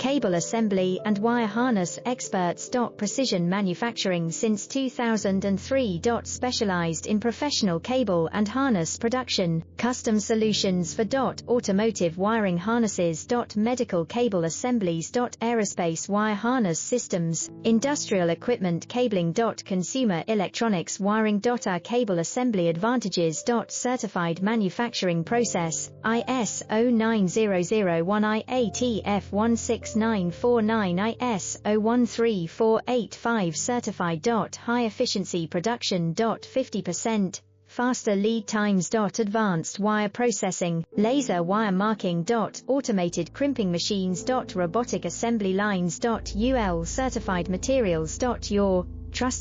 Cable assembly and wire harness experts. Precision manufacturing since 2003. Specialized in professional cable and harness production, custom solutions for automotive wiring harnesses. Medical cable assemblies. Aerospace wire harness systems, industrial equipment cabling. Consumer electronics wiring. Our cable assembly advantages. Certified manufacturing process, ISO 9001 IATF 16949 ISO 13485 certified. High efficiency production. 50% faster lead times. Advanced wire processing, laser wire marking. Automated crimping machines. Robotic assembly lines. UL certified materials. Your trusted